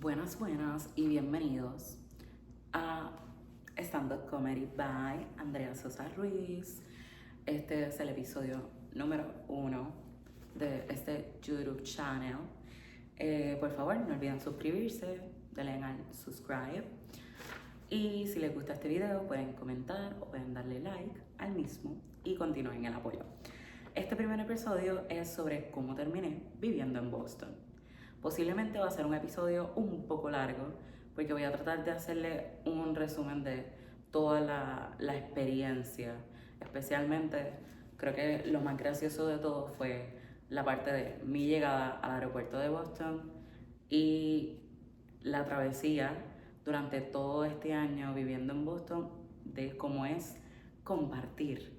Buenas y bienvenidos a Stand Up Comedy by Andrea Sosa Ruiz. Este es el episodio número 1 de este YouTube channel. Por favor, no olviden suscribirse, denle al subscribe. Y si les gusta este video, pueden comentar o pueden darle like al mismo y continúen el apoyo. Este primer episodio es sobre cómo terminé viviendo en Boston. Posiblemente va a ser un episodio un poco largo porque voy a tratar de hacerle un resumen de toda la experiencia. Especialmente, creo que lo más gracioso de todo fue la parte de mi llegada al aeropuerto de Boston y la travesía durante todo este año viviendo en Boston, de cómo es compartir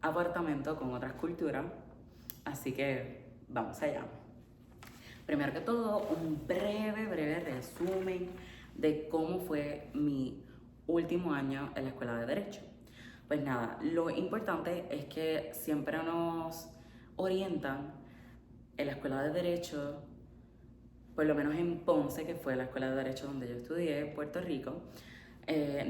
apartamento con otras culturas. Así que vamos allá. Primero que todo, un breve resumen de cómo fue mi último año en la escuela de Derecho. Pues nada, lo importante es que siempre nos orientan en la escuela de Derecho, por lo menos en Ponce, que fue la escuela de Derecho donde yo estudié, Puerto Rico.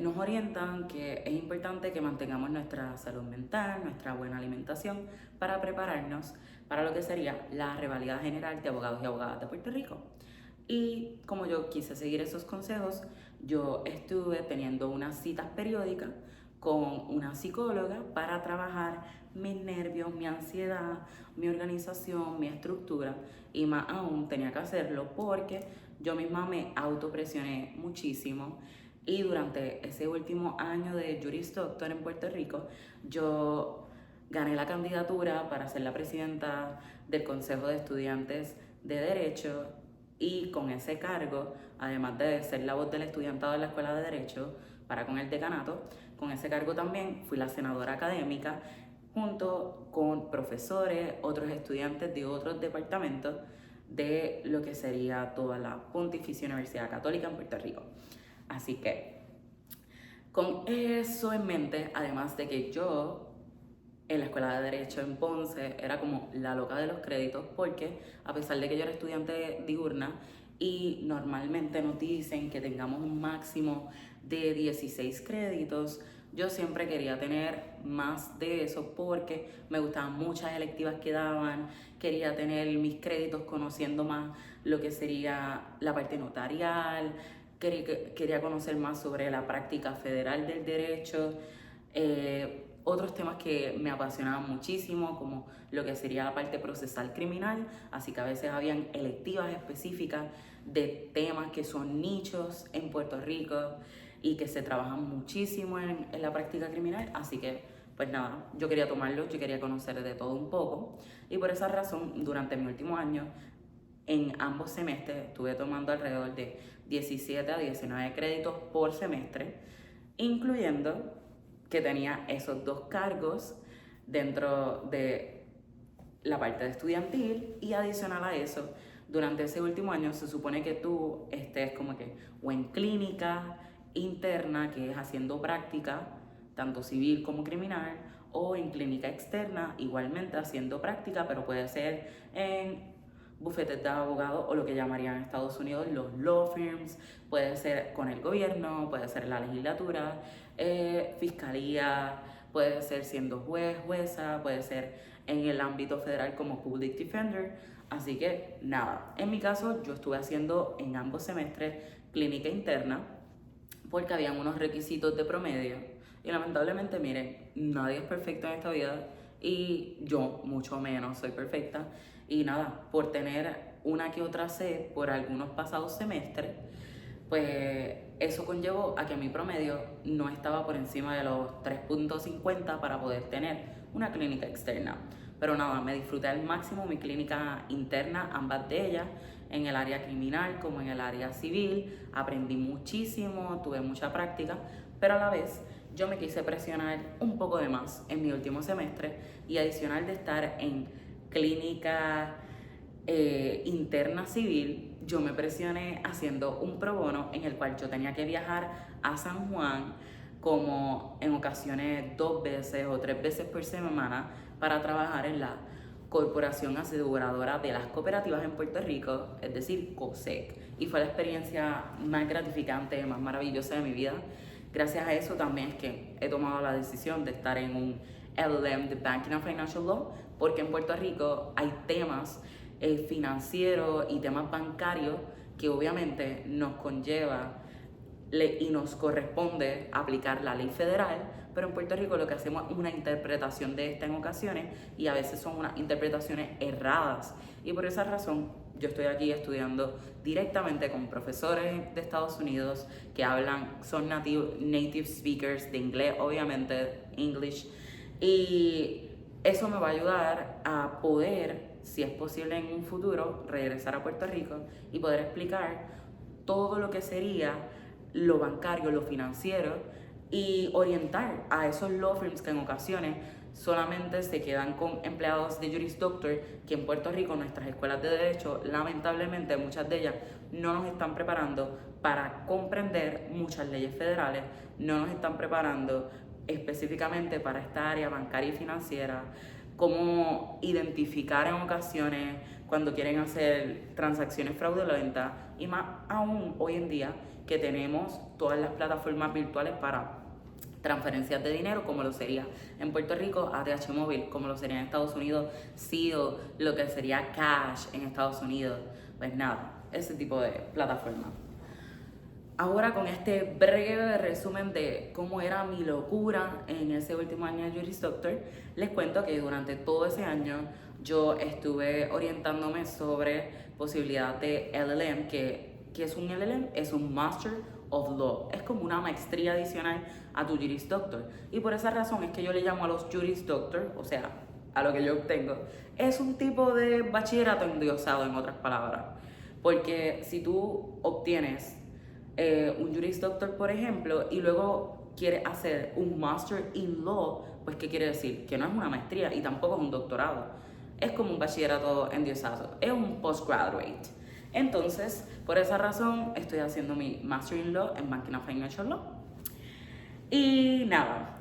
Nos orientan que es importante que mantengamos nuestra salud mental, nuestra buena alimentación para prepararnos para lo que sería la revalida general de abogados y abogadas de Puerto Rico. Y como yo quise seguir esos consejos, yo estuve teniendo unas citas periódicas con una psicóloga para trabajar mis nervios, mi ansiedad, mi organización, mi estructura, y más aún tenía que hacerlo porque yo misma me autopresioné muchísimo. Y durante ese último año de Juris Doctor en Puerto Rico, yo gané la candidatura para ser la presidenta del Consejo de Estudiantes de Derecho, y con ese cargo, además de ser la voz del estudiantado de la Escuela de Derecho para con el decanato, con ese cargo también fui la senadora académica junto con profesores, otros estudiantes de otros departamentos de lo que sería toda la Pontificia Universidad Católica en Puerto Rico. Así que, con eso en mente, además de que yo en la escuela de Derecho en Ponce era como la loca de los créditos, porque a pesar de que yo era estudiante diurna y normalmente nos dicen que tengamos un máximo de 16 créditos, yo siempre quería tener más de eso porque me gustaban muchas electivas que daban, quería tener mis créditos conociendo más lo que sería la parte notarial, quería conocer más sobre la práctica federal del derecho, otros temas que me apasionaban muchísimo, como lo que sería la parte procesal criminal, así que a veces habían electivas específicas de temas que son nichos en Puerto Rico y que se trabajan muchísimo en la práctica criminal, así que pues nada, yo quería tomarlo, yo quería conocer de todo un poco, y por esa razón durante mi último año en ambos semestres estuve tomando alrededor de 17 a 19 créditos por semestre, incluyendo que tenía esos dos cargos dentro de la parte de estudiantil, y adicional a eso, durante ese último año se supone que tú estés como que o en clínica interna, que es haciendo práctica, tanto civil como criminal, o en clínica externa, igualmente haciendo práctica, pero puede ser en bufetes de abogados o lo que llamarían en Estados Unidos los law firms, puede ser con el gobierno, puede ser la legislatura, fiscalía, puede ser siendo juez, jueza, puede ser en el ámbito federal como public defender. Así que nada, en mi caso yo estuve haciendo en ambos semestres clínica interna porque habían unos requisitos de promedio y lamentablemente, miren, nadie es perfecto en esta vida y yo mucho menos soy perfecta, y nada, por tener una que otra C por algunos pasados semestres, pues eso conllevó a que mi promedio no estaba por encima de los 3.50 para poder tener una clínica externa. Pero nada, me disfruté al máximo mi clínica interna, ambas de ellas, en el área criminal como en el área civil. Aprendí muchísimo, tuve mucha práctica, pero a la vez yo me quise presionar un poco de más en mi último semestre, y adicional de estar en clínica interna civil, yo me presioné haciendo un pro bono en el cual yo tenía que viajar a San Juan como en ocasiones 2 veces o 3 veces por semana para trabajar en la Corporación Aseguradora de las Cooperativas en Puerto Rico, es decir, COSEC. Y fue la experiencia más gratificante, más maravillosa de mi vida. Gracias a eso también es que he tomado la decisión de estar en un LLM de Banking and Financial Law, porque en Puerto Rico hay temas financieros y temas bancarios que obviamente nos conlleva y nos corresponde aplicar la ley federal, pero en Puerto Rico lo que hacemos es una interpretación de esta en ocasiones y a veces son unas interpretaciones erradas. Y por esa razón yo estoy aquí estudiando directamente con profesores de Estados Unidos que son native speakers de inglés, obviamente, English, y eso me va a ayudar a poder, si es posible en un futuro, regresar a Puerto Rico y poder explicar todo lo que sería lo bancario, lo financiero y orientar a esos law firms que en ocasiones solamente se quedan con empleados de Juris Doctor, que en Puerto Rico nuestras escuelas de derecho, lamentablemente muchas de ellas no nos están preparando para comprender muchas leyes federales, no nos están preparando específicamente para esta área bancaria y financiera, cómo identificar en ocasiones cuando quieren hacer transacciones fraudulentas y más aún hoy en día que tenemos todas las plataformas virtuales para transferencias de dinero, como lo sería en Puerto Rico ATH Móvil, como lo sería en Estados Unidos SEAL, lo que sería Cash en Estados Unidos, pues nada, ese tipo de plataforma. Ahora con este breve resumen de cómo era mi locura en ese último año de Juris Doctor, les cuento que durante todo ese año yo estuve orientándome sobre posibilidad de LLM, que es un LLM, es un Master of Law, es como una maestría adicional a tu Juris Doctor. Y por esa razón es que yo le llamo a los Juris Doctor, o sea, a lo que yo obtengo, es un tipo de bachillerato endiosado, en otras palabras. Porque si tú obtienes un Juris Doctor, por ejemplo, y luego quieres hacer un Master in Law, pues ¿qué quiere decir? Que no es una maestría y tampoco es un doctorado. Es como un bachillerato endiosado, es un postgraduate. Entonces, por esa razón, estoy haciendo mi Master in Law en Banking and Financial Law. Y nada,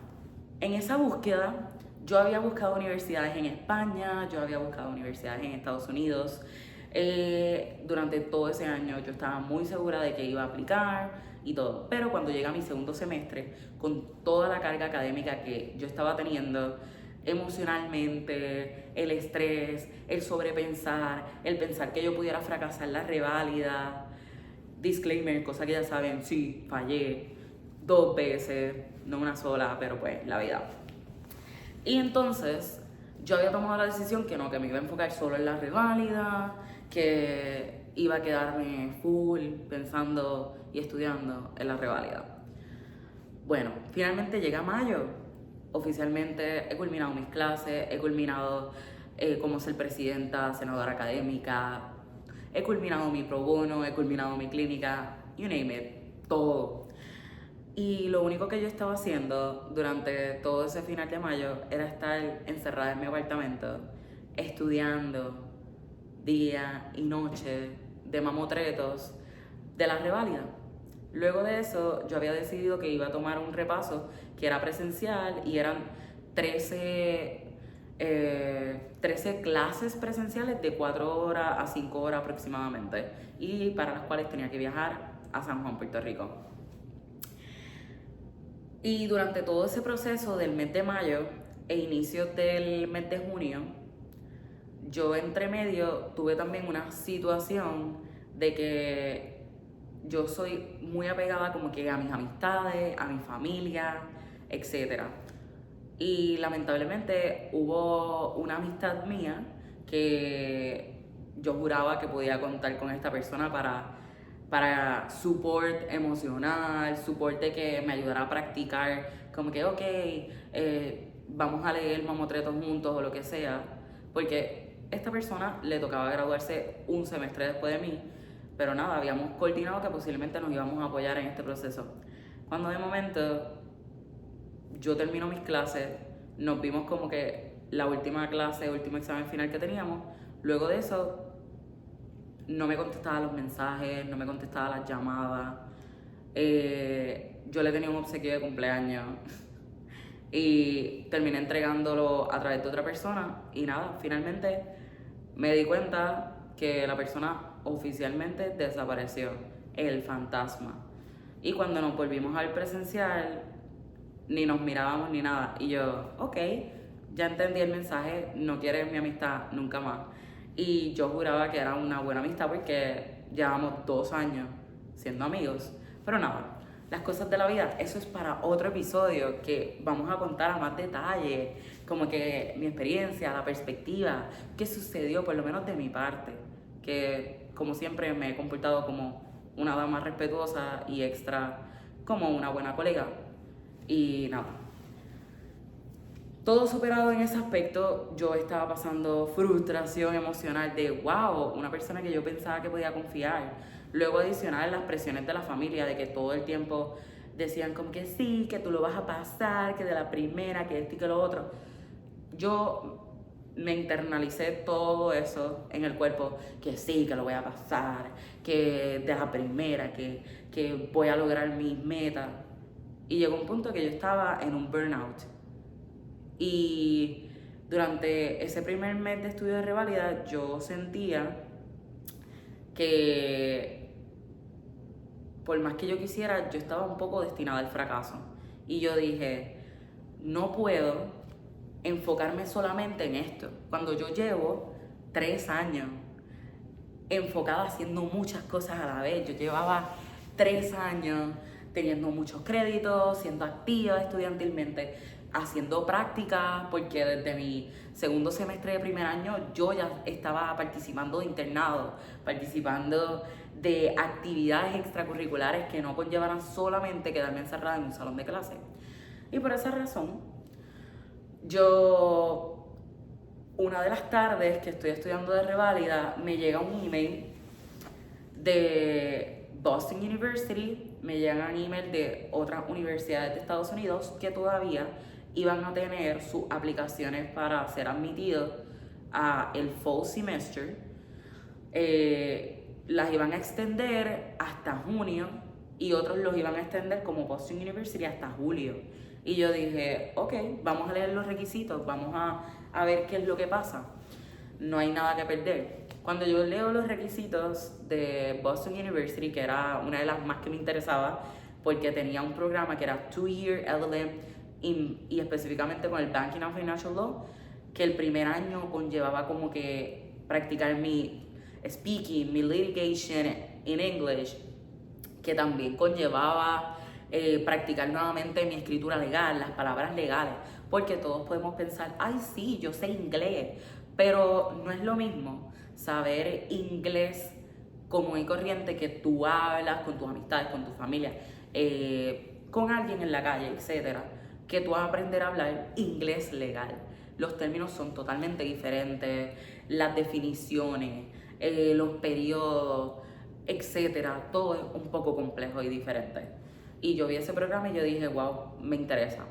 en esa búsqueda, yo había buscado universidades en España, yo había buscado universidades en Estados Unidos. Durante todo ese año yo estaba muy segura de que iba a aplicar y todo, pero cuando llega mi segundo semestre, con toda la carga académica que yo estaba teniendo, emocionalmente, el estrés, el sobrepensar, el pensar que yo pudiera fracasar la reválida, disclaimer, cosa que ya saben, sí, fallé 2 veces, no una sola, pero pues la vida. Y entonces yo había tomado la decisión que no, que me iba a enfocar solo en la reválida, que iba a quedarme full pensando y estudiando en la reválida. Bueno, finalmente llega mayo. Oficialmente he culminado mis clases, he culminado como ser presidenta, senadora académica, he culminado mi pro bono, he culminado mi clínica, you name it, todo. Y lo único que yo estaba haciendo durante todo ese final de mayo era estar encerrada en mi apartamento, estudiando día y noche de mamotretos de la reválida. Luego de eso, yo había decidido que iba a tomar un repaso que era presencial y eran 13 clases presenciales de 4 horas a 5 horas aproximadamente y para las cuales tenía que viajar a San Juan, Puerto Rico. Y durante todo ese proceso del mes de mayo e inicios del mes de junio, yo entre medio tuve también una situación de que yo soy muy apegada como que a mis amistades, a mi familia, etc. Y lamentablemente hubo una amistad mía que yo juraba que podía contar con esta persona para support emocional, support de que me ayudara a practicar, como que ok, vamos a leer mamotretos juntos o lo que sea, porque esta persona le tocaba graduarse un semestre después de mí, pero nada, habíamos coordinado que posiblemente nos íbamos a apoyar en este proceso. Cuando de momento yo termino mis clases, nos vimos como que la última clase, último examen final que teníamos, luego de eso no me contestaba los mensajes, no me contestaba las llamadas. Yo le tenía un obsequio de cumpleaños y terminé entregándolo a través de otra persona y nada, finalmente me di cuenta que la persona oficialmente desapareció, el fantasma. Y cuando nos volvimos al presencial, ni nos mirábamos ni nada. Y yo, ok, ya entendí el mensaje, no quieres mi amistad nunca más. Y yo juraba que era una buena amistad porque llevamos 2 años siendo amigos. Pero nada, las cosas de la vida, eso es para otro episodio que vamos a contar a más detalle, como que mi experiencia, la perspectiva, qué sucedió por lo menos de mi parte, que como siempre me he comportado como una dama respetuosa y extra como una buena colega. Y nada, todo superado en ese aspecto, yo estaba pasando frustración emocional de wow, una persona que yo pensaba que podía confiar. Luego adicional las presiones de la familia, de que todo el tiempo decían como que sí, que tú lo vas a pasar, que de la primera, que esto y que lo otro. Yo me internalicé todo eso en el cuerpo, que sí, que lo voy a pasar, que de la primera, que voy a lograr mis metas. Y llegó un punto que yo estaba en un burnout. Y durante ese primer mes de estudio de reválida yo sentía que por más que yo quisiera, yo estaba un poco destinada al fracaso. Y yo dije, no puedo enfocarme solamente en esto. Cuando yo llevo 3 años enfocada haciendo muchas cosas a la vez. Yo llevaba 3 años teniendo muchos créditos, siendo activa estudiantilmente, haciendo prácticas, porque desde mi segundo semestre de primer año yo ya estaba participando de internado, participando de actividades extracurriculares que no conllevaran solamente quedarme encerrada en un salón de clase. Y por esa razón, una de las tardes que estoy estudiando de reválida, me llega un email de Boston University, me llegan email de otras universidades de Estados Unidos que todavía iban a tener sus aplicaciones para ser admitidos a el fall semester. Las iban a extender hasta junio y otros los iban a extender como Boston University hasta julio. Y yo dije, ok, vamos a leer los requisitos, vamos a ver qué es lo que pasa. No hay nada que perder. Cuando yo leo los requisitos de Boston University, que era una de las más que me interesaba, porque tenía un programa que era 2-year LLM y específicamente con el Banking and Financial Law, que el primer año conllevaba como que practicar mi speaking, mi litigation in English, que también conllevaba practicar nuevamente mi escritura legal, las palabras legales, porque todos podemos pensar, ay sí, yo sé inglés, pero no es lo mismo saber inglés común y corriente que tú hablas con tus amistades, con tu familia, con alguien en la calle, etcétera, que tú vas a aprender a hablar inglés legal. Los términos son totalmente diferentes, las definiciones, los periodos, etcétera, todo es un poco complejo y diferente. Y yo vi ese programa y yo dije, wow, me interesa.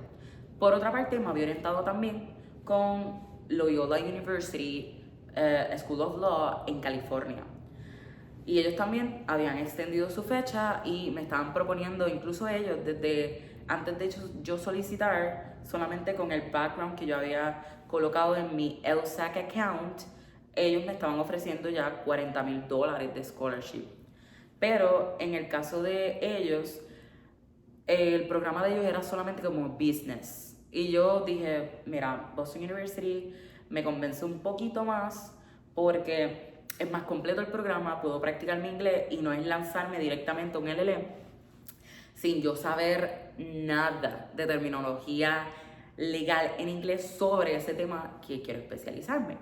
Por otra parte, me había orientado también con Loyola University School of Law en California. Y ellos también habían extendido su fecha y me estaban proponiendo, incluso ellos, desde antes de yo solicitar, solamente con el background que yo había colocado en mi LSAC account, ellos me estaban ofreciendo ya $40,000 de scholarship. Pero en el caso de ellos, el programa de ellos era solamente como business. Y yo dije, mira, Boston University me convence un poquito más porque es más completo el programa, puedo practicar mi inglés y no es lanzarme directamente a un LLM sin yo saber nada de terminología legal en inglés sobre ese tema que quiero especializarme.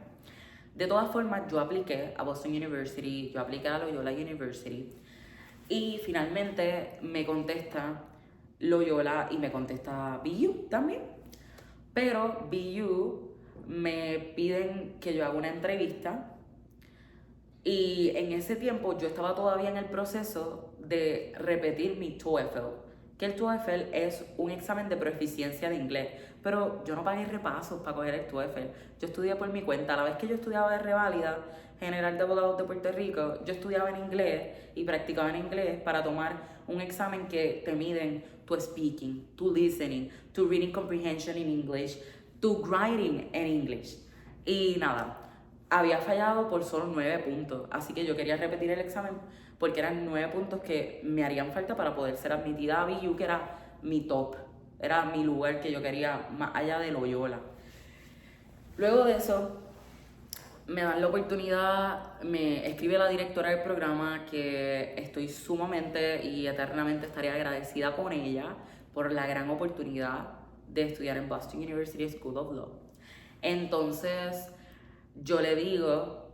De todas formas, yo apliqué a Boston University, yo apliqué a Loyola University y finalmente me contesta Loyola y me contesta BU también. Pero BU me piden que yo haga una entrevista y en ese tiempo yo estaba todavía en el proceso de repetir mi TOEFL, que el TOEFL es un examen de proficiencia de inglés, pero yo no pagué repasos para coger el TOEFL. Yo estudié por mi cuenta. A la vez que yo estudiaba de Reválida General de Abogados de Puerto Rico, yo estudiaba en inglés y practicaba en inglés para tomar un examen que te miden tu speaking, tu listening, tu reading comprehension in English, tu writing en English. Y nada, había fallado por solo 9 puntos, así que yo quería repetir el examen porque eran 9 puntos que me harían falta para poder ser admitida a BU, que era mi top, era mi lugar que yo quería más allá de Loyola. Luego de eso, me dan la oportunidad, me escribe la directora del programa, que estoy sumamente y eternamente estaré agradecida con ella por la gran oportunidad de estudiar en Boston University School of Law. Entonces, yo le digo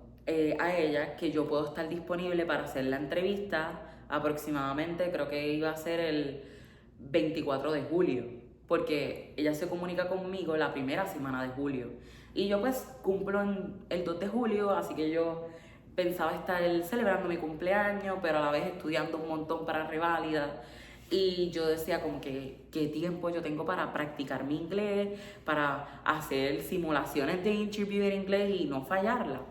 a ella que yo puedo estar disponible para hacer la entrevista aproximadamente, creo que iba a ser el 24 de julio, porque ella se comunica conmigo la primera semana de julio. Y yo pues cumplo en el 2 de julio, así que yo pensaba estar celebrando mi cumpleaños, pero a la vez estudiando un montón para reválida. Y yo decía como que qué tiempo yo tengo para practicar mi inglés, para hacer simulaciones de interview en inglés y no fallarla.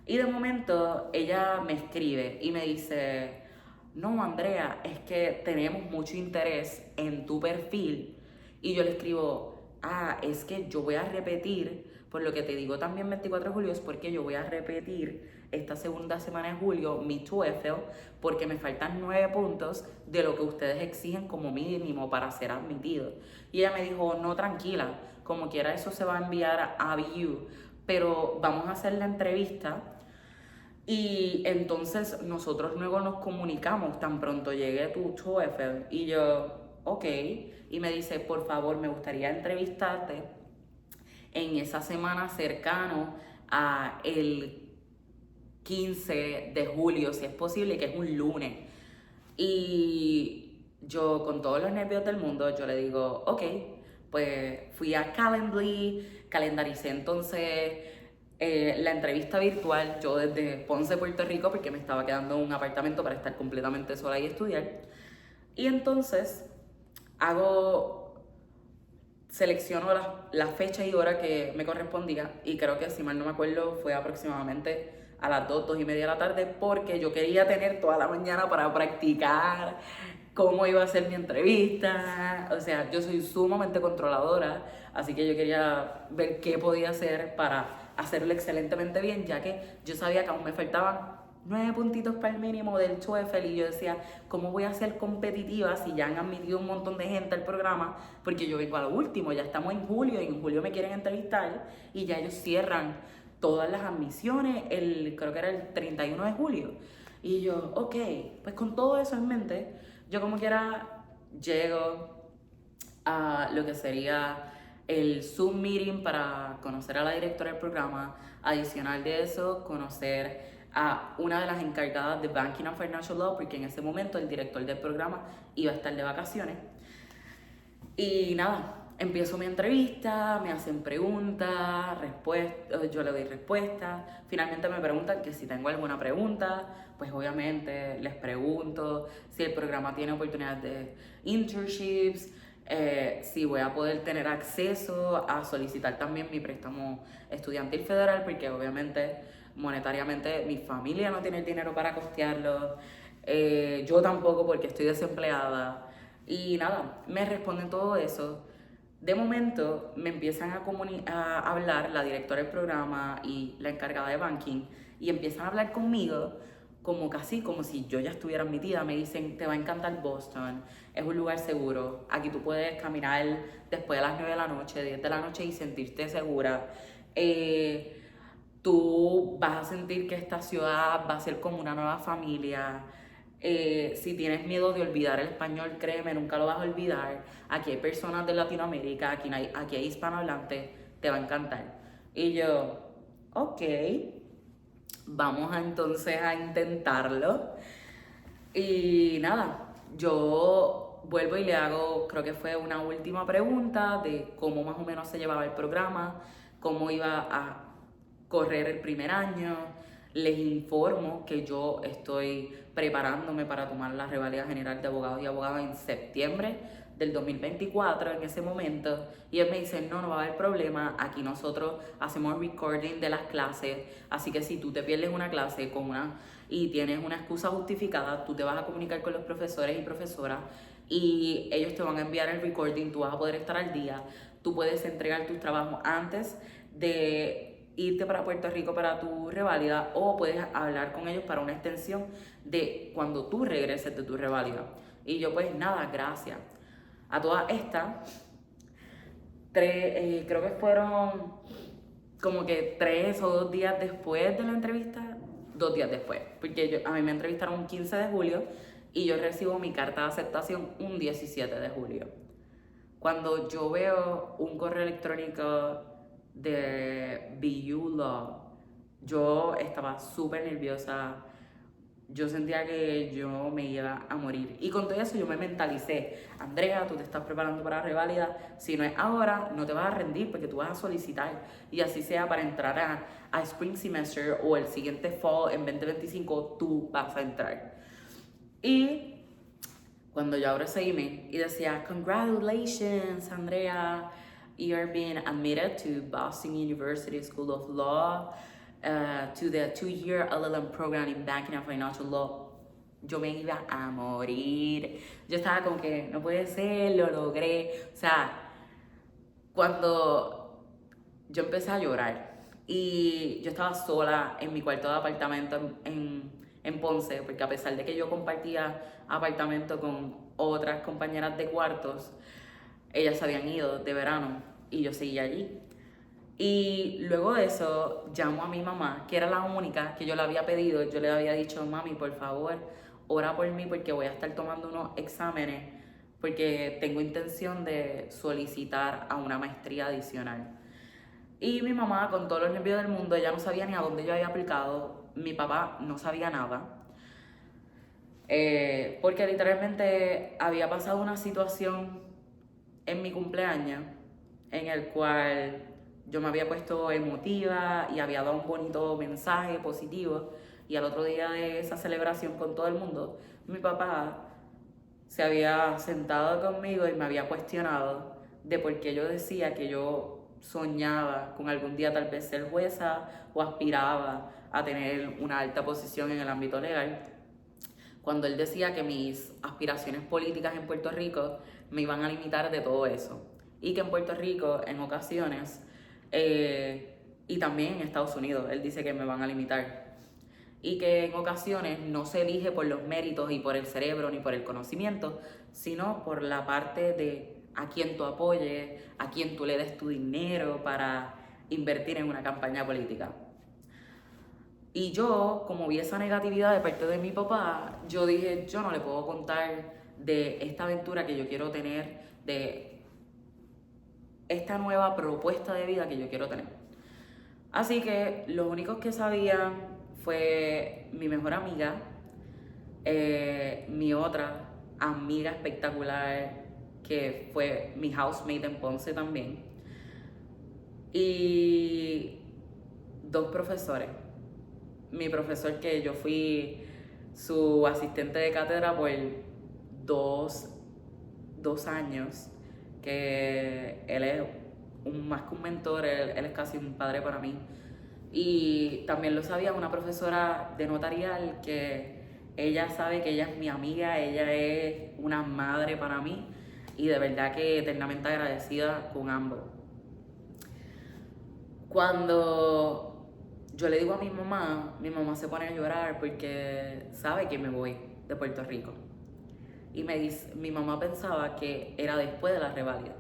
Y de momento ella me escribe y me dice, no, Andrea, es que tenemos mucho interés en tu perfil. Y yo le escribo, es que yo voy a repetir, por lo que te digo también 24 de julio, es porque yo voy a repetir esta segunda semana de julio mi TOEFL, porque me faltan 9 puntos de lo que ustedes exigen como mínimo para ser admitido. Y ella me dijo, no, tranquila, como quiera eso se va a enviar a BU, pero vamos a hacer la entrevista. Y entonces nosotros luego nos comunicamos tan pronto llegue tu TOEFL. Y yo, ok. Y me dice, por favor, me gustaría entrevistarte en esa semana cercano a el 15 de julio, si es posible, que es un lunes. Y yo, con todos los nervios del mundo, yo le digo, ok, pues fui a Calendly, calendaricé entonces la entrevista virtual, yo desde Ponce, Puerto Rico, porque me estaba quedando en un apartamento para estar completamente sola y estudiar. Y entonces selecciono la fecha y hora que me correspondía, y creo que, si mal no me acuerdo, fue aproximadamente a las 2:30 de la tarde, porque yo quería tener toda la mañana para practicar cómo iba a ser mi entrevista. O sea, yo soy sumamente controladora, así que yo quería ver qué podía hacer para hacerlo excelentemente bien, ya que yo sabía que aún me faltaban 9 puntitos para el mínimo del TOEFL, y yo decía, ¿cómo voy a ser competitiva si ya han admitido un montón de gente al programa? Porque yo vengo a lo último, ya estamos en julio y en julio me quieren entrevistar y ya ellos cierran todas las admisiones, creo que era el 31 de julio. Y yo, ok, pues con todo eso en mente, yo como quiera llego a lo que sería el Zoom meeting para conocer a la directora del programa. Adicional de eso, conocer a una de las encargadas de Banking and Financial Law, porque en ese momento el director del programa iba a estar de vacaciones. Y nada, empiezo mi entrevista, me hacen preguntas, respuestas, yo le doy respuestas. Finalmente me preguntan que si tengo alguna pregunta, pues obviamente les pregunto si el programa tiene oportunidades de internships, si voy a poder tener acceso a solicitar también mi préstamo estudiantil federal, porque obviamente monetariamente mi familia no tiene el dinero para costearlo, yo tampoco, porque estoy desempleada. Y nada, me responden todo eso. De momento me empiezan a hablar la directora del programa y la encargada de banking, y empiezan a hablar conmigo como casi como si yo ya estuviera admitida. Me dicen, te va a encantar Boston, es un lugar seguro, aquí tú puedes caminar después de las 9 de la noche, 10 de la noche y sentirte segura. Tú vas a sentir que esta ciudad va a ser como una nueva familia. Si tienes miedo de olvidar el español, créeme, nunca lo vas a olvidar. Aquí hay personas de Latinoamérica, aquí hay hispanohablantes, te va a encantar. Y yo, ok, vamos entonces a intentarlo. Y nada, yo vuelvo y le hago, creo que fue una última pregunta de cómo más o menos se llevaba el programa, cómo iba a correr el primer año. Les informo que yo estoy preparándome para tomar la revalida general de abogados y abogadas en septiembre del 2024 en ese momento, y ellos me dicen, no va a haber problema, aquí nosotros hacemos recording de las clases, así que si tú te pierdes una clase y tienes una excusa justificada, tú te vas a comunicar con los profesores y profesoras y ellos te van a enviar el recording, tú vas a poder estar al día, tú puedes entregar tus trabajos antes de irte para Puerto Rico para tu reválida, o puedes hablar con ellos para una extensión de cuando tú regreses de tu reválida. Y yo pues nada, gracias. A todas estas, creo que fueron como que 3 o 2 días después de la entrevista, 2 días después, porque a mí me entrevistaron un 15 de julio y yo recibo mi carta de aceptación un 17 de julio. Cuando yo veo un correo electrónico de BU Law, yo estaba súper nerviosa. Yo sentía que yo me iba a morir. Y con todo eso yo me mentalicé. Andrea, tú te estás preparando para la reválida. Si no es ahora, no te vas a rendir porque tú vas a solicitar. Y así sea para entrar a Spring Semester o el siguiente Fall en 2025, tú vas a entrar. Y cuando yo abro ese email y decía, congratulations, Andrea, you're being admitted to Boston University School of Law, to the 2-year LLM program in Banking and Financial Law. Yo me iba a morir. Yo estaba como que, no puede ser, lo logré. O sea, cuando yo empecé a llorar y yo estaba sola en mi cuarto de apartamento en Ponce, porque a pesar de que yo compartía apartamento con otras compañeras de cuartos, ellas se habían ido de verano y yo seguía allí. Y luego de eso llamo a mi mamá, que era la única que yo le había pedido. Yo le había dicho, mami, por favor, ora por mí porque voy a estar tomando unos exámenes porque tengo intención de solicitar a una maestría adicional. Y mi mamá, con todos los nervios del mundo, ella no sabía ni a dónde yo había aplicado. Mi papá no sabía nada. Porque literalmente había pasado una situación en mi cumpleaños en el cual yo me había puesto emotiva y había dado un bonito mensaje positivo, y al otro día de esa celebración con todo el mundo, mi papá se había sentado conmigo y me había cuestionado de por qué yo decía que yo soñaba con algún día tal vez ser jueza o aspiraba a tener una alta posición en el ámbito legal, cuando él decía que mis aspiraciones políticas en Puerto Rico me iban a limitar de todo eso, y que en Puerto Rico en ocasiones y también en Estados Unidos él dice que me van a limitar, y que en ocasiones no se elige por los méritos y por el cerebro ni por el conocimiento, sino por la parte de a quién tú apoyes, a quién tú le des tu dinero para invertir en una campaña política. Y yo, como vi esa negatividad de parte de mi papá, yo dije, yo no le puedo contar de esta aventura que yo quiero tener, de esta nueva propuesta de vida que yo quiero tener. Así que los únicos que sabían fue mi mejor amiga, mi otra amiga espectacular, que fue mi housemate en Ponce también, y 2 profesores. Mi profesor, que yo fui su asistente de cátedra por 2 años, que él es más que un mentor, él es casi un padre para mí. Y también lo sabía una profesora de notarial, que ella sabe que ella es mi amiga, ella es una madre para mí, y de verdad que eternamente agradecida con ambos. Cuando yo le digo a mi mamá se pone a llorar porque sabe que me voy de Puerto Rico. Y me dice, mi mamá pensaba que era después de la reválida.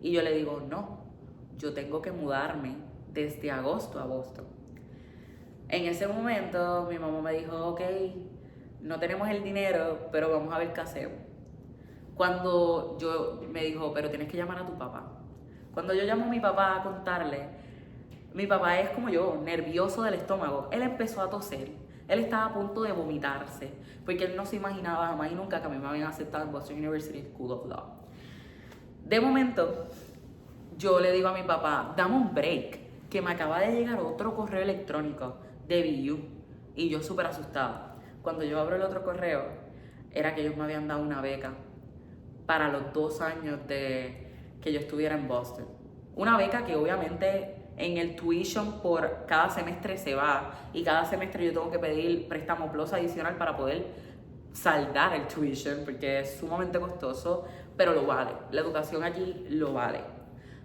Y yo le digo, no, yo tengo que mudarme desde agosto a agosto. En ese momento mi mamá me dijo, ok, no tenemos el dinero, pero vamos a ver qué hacemos. Cuando yo me dijo, pero tienes que llamar a tu papá. Cuando yo llamo a mi papá a contarle, mi papá es como yo, nervioso del estómago. Él empezó a toser. Él estaba a punto de vomitarse, porque él no se imaginaba jamás y nunca que a mí me habían aceptado en Boston University School of Law. De momento, yo le digo a mi papá, dame un break, que me acaba de llegar otro correo electrónico de BU. y yo súper asustada. Cuando yo abro el otro correo, era que ellos me habían dado una beca para los 2 años de que yo estuviera en Boston. Una beca que obviamente en el tuition por cada semestre se va, y cada semestre yo tengo que pedir préstamo plus adicional para poder saldar el tuition, porque es sumamente costoso, pero lo vale. La educación allí lo vale.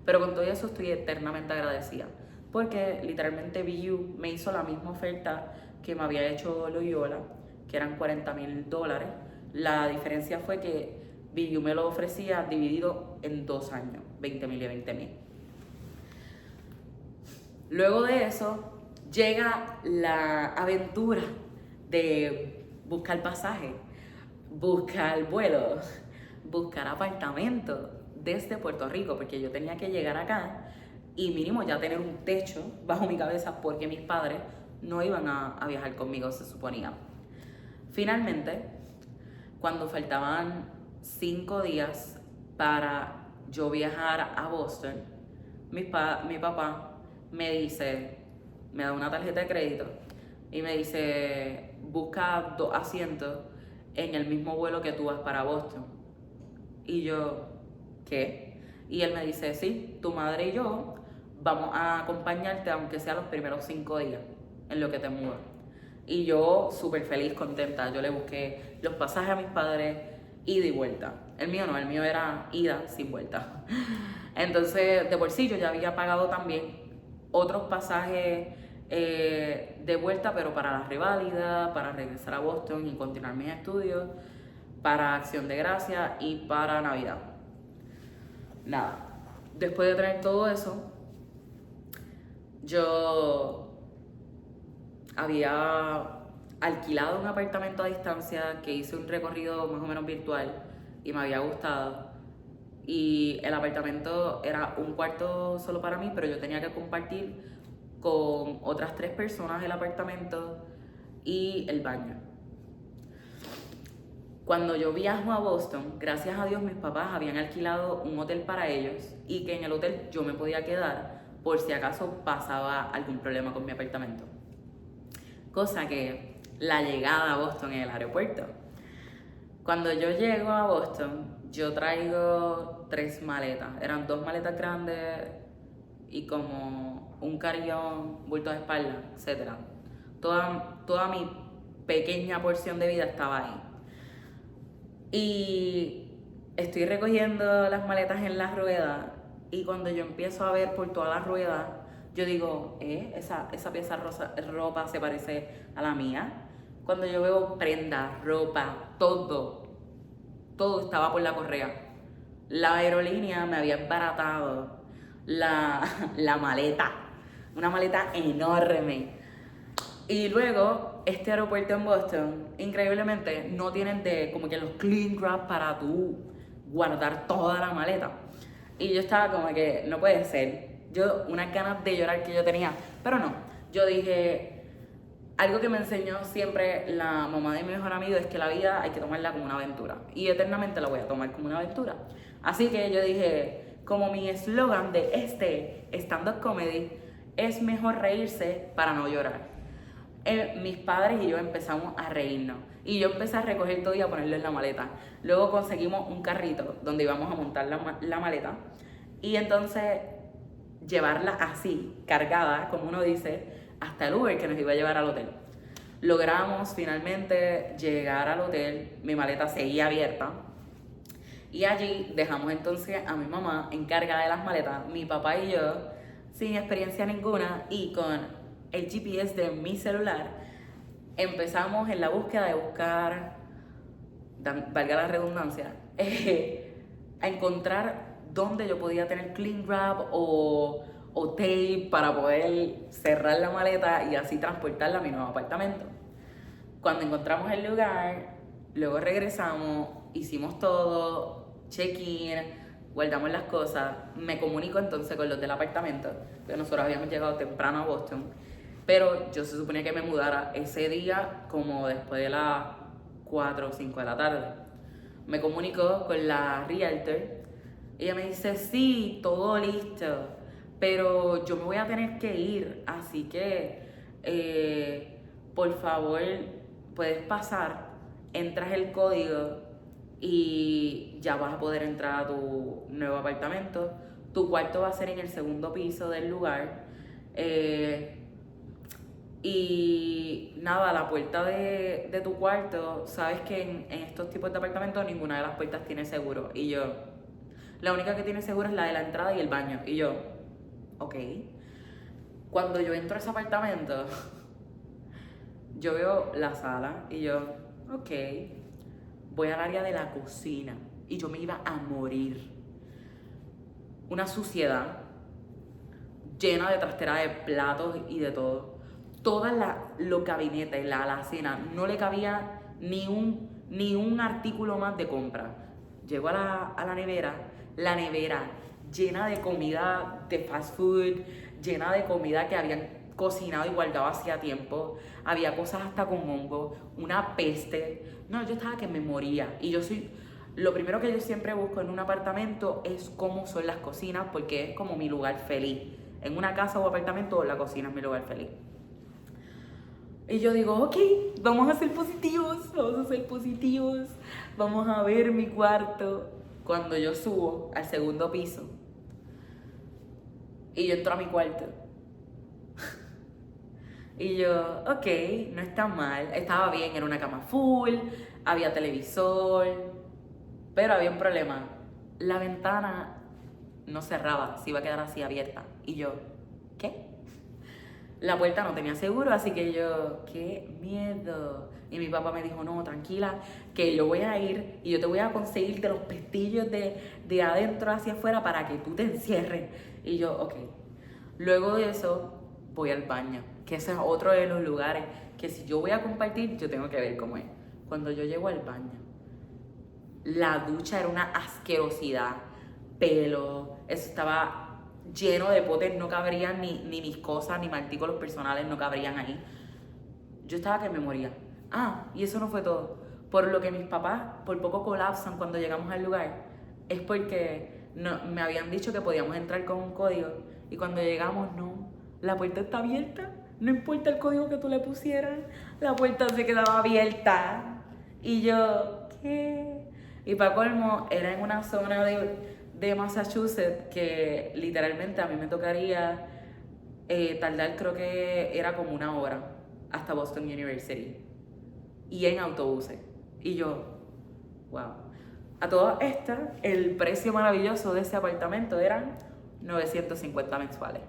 Pero con todo eso estoy eternamente agradecida, porque literalmente BU me hizo la misma oferta que me había hecho Loyola, que eran $40,000. La diferencia fue que BU me lo ofrecía dividido en 2 años, 20,000 y 20,000. Luego de eso llega la aventura de buscar pasaje, buscar vuelo, buscar apartamento desde Puerto Rico, porque yo tenía que llegar acá y mínimo ya tener un techo bajo mi cabeza, porque mis padres no iban a viajar conmigo, se suponía. Finalmente, cuando faltaban 5 días para yo viajar a Boston, mi papá me da una tarjeta de crédito y me dice, busca 2 asientos en el mismo vuelo que tú vas para Boston. Y yo, ¿qué? Y él me dice, sí, tu madre y yo vamos a acompañarte aunque sea los primeros 5 días en lo que te mudas. Y yo súper feliz, contenta. Yo le busqué los pasajes a mis padres, ida y vuelta. El mío no, el mío era ida sin vuelta. Entonces, de por sí yo ya había pagado también otros pasajes de vuelta, pero para la reválida, para regresar a Boston y continuar mis estudios, para Acción de Gracias y para Navidad. Nada, después de tener todo eso, yo había alquilado un apartamento a distancia, que hice un recorrido más o menos virtual y me había gustado. Y el apartamento era un cuarto solo para mí, pero yo tenía que compartir con otras 3 personas el apartamento y el baño. Cuando yo viajo a Boston, gracias a Dios mis papás habían alquilado un hotel para ellos, y que en el hotel yo me podía quedar por si acaso pasaba algún problema con mi apartamento. Cosa que la llegada a Boston en el aeropuerto. Cuando yo llego a Boston, yo traigo 3 maletas. Eran 2 maletas grandes y como un carillón, bulto de espalda, etc. Toda mi pequeña porción de vida estaba ahí. Y estoy recogiendo las maletas en las ruedas, y cuando yo empiezo a ver por todas las ruedas, yo digo, esa pieza ropa se parece a la mía. Cuando yo veo prendas, ropa, todo estaba por la correa. La aerolínea me había embaratado la maleta, una maleta enorme. Y luego, este aeropuerto en Boston, increíblemente, no tienen como que los clean wrap para tú guardar toda la maleta. Y yo estaba como que, no puede ser. Unas ganas de llorar que yo tenía, pero no. Yo dije, algo que me enseñó siempre la mamá de mi mejor amigo es que la vida hay que tomarla como una aventura. Y eternamente la voy a tomar como una aventura. Así que yo dije, como mi eslogan de este stand-up comedy es mejor reírse para no llorar. Mis padres y yo empezamos a reírnos, y yo empecé a recoger todo y a ponerlo en la maleta. Luego conseguimos un carrito donde íbamos a montar la maleta, y entonces llevarla así, cargada, como uno dice, hasta el Uber que nos iba a llevar al hotel. Logramos finalmente llegar al hotel, mi maleta seguía abierta, y allí dejamos entonces a mi mamá encargada de las maletas, mi papá y yo, sin experiencia ninguna y con el GPS de mi celular, empezamos en la búsqueda de buscar, valga la redundancia, a encontrar dónde yo podía tener cling wrap o tape para poder cerrar la maleta y así transportarla a mi nuevo apartamento. Cuando encontramos el lugar, luego regresamos, hicimos todo, check-in, guardamos las cosas. Me comunico entonces con los del apartamento, porque nosotros habíamos llegado temprano a Boston, pero yo se suponía que me mudara ese día como después de las 4 o 5 de la tarde. Me comunico con la realtor. Ella me dice, sí, todo listo, pero yo me voy a tener que ir, así que por favor, puedes pasar, entras el código y ya vas a poder entrar a tu nuevo apartamento. Tu cuarto va a ser en el segundo piso del lugar. Y nada, la puerta de tu cuarto, sabes que en estos tipos de apartamentos ninguna de las puertas tiene seguro. Y yo, la única que tiene seguro es la de la entrada y el baño. Y yo, ok. Cuando yo entro a ese apartamento, yo veo la sala y yo, ok, voy al área de la cocina. Y yo me iba a morir. Una suciedad llena de trastera de platos y de todo. Todos los gabinetes, la alacena, no le cabía ni un artículo más de compra. Llego a la nevera llena de comida de fast food, llena de comida que habían cocinado y guardado hacía tiempo. Había cosas hasta con hongo, una peste. No, yo estaba que me moría. Y lo primero que yo siempre busco en un apartamento es cómo son las cocinas, porque es como mi lugar feliz. En una casa o apartamento, la cocina es mi lugar feliz. Y yo digo, ok, vamos a ser positivos, vamos a ver mi cuarto. Cuando yo subo al segundo piso y yo entro a mi cuarto y yo, ok, no está mal, estaba bien, era una cama full, había televisor, pero había un problema, la ventana no cerraba, se iba a quedar así abierta. Y yo, ¿qué? La puerta no tenía seguro, así que yo, qué miedo. Y mi papá me dijo, no, tranquila, que yo voy a ir y yo te voy a conseguir de los pestillos de adentro hacia afuera para que tú te encierres. Y yo, ok. Luego de eso, voy al baño, que ese es otro de los lugares que si yo voy a compartir, yo tengo que ver cómo es. Cuando yo llego al baño, la ducha era una asquerosidad, pelo, eso estaba lleno de potes, no cabrían ni mis cosas, ni mis artículos personales no cabrían ahí. Yo estaba que me moría. Ah, y eso no fue todo. Por lo que mis papás por poco colapsan cuando llegamos al lugar, es porque me habían dicho que podíamos entrar con un código y cuando llegamos, no, la puerta está abierta, no importa el código que tú le pusieras, la puerta se quedaba abierta. Y yo, ¿qué? Y para colmo, era en una zona de Massachusetts que literalmente a mí me tocaría tardar, creo que era como 1 hora hasta Boston University y en autobuses. Y yo, wow. A todas estas, el precio maravilloso de ese apartamento eran 950 mensuales.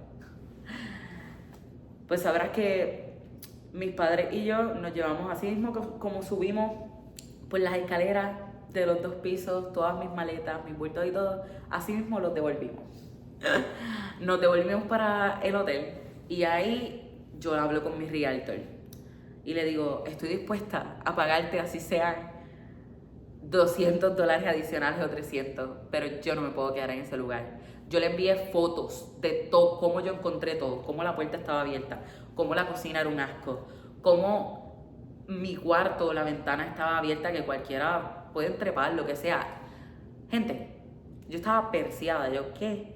Pues sabrás que mis padres y yo nos llevamos así mismo como subimos por las escaleras de los 2 pisos, todas mis maletas, mis bultos y todo, así mismo los devolvimos. Nos devolvimos para el hotel y ahí yo hablo con mi realtor y le digo, estoy dispuesta a pagarte así sean $200 adicionales o 300, pero yo no me puedo quedar en ese lugar. Yo le envié fotos de todo, cómo yo encontré todo, cómo la puerta estaba abierta, cómo la cocina era un asco, cómo mi cuarto, la ventana estaba abierta, que cualquiera puede trepar, lo que sea. Gente, yo estaba perseada, yo, ¿qué?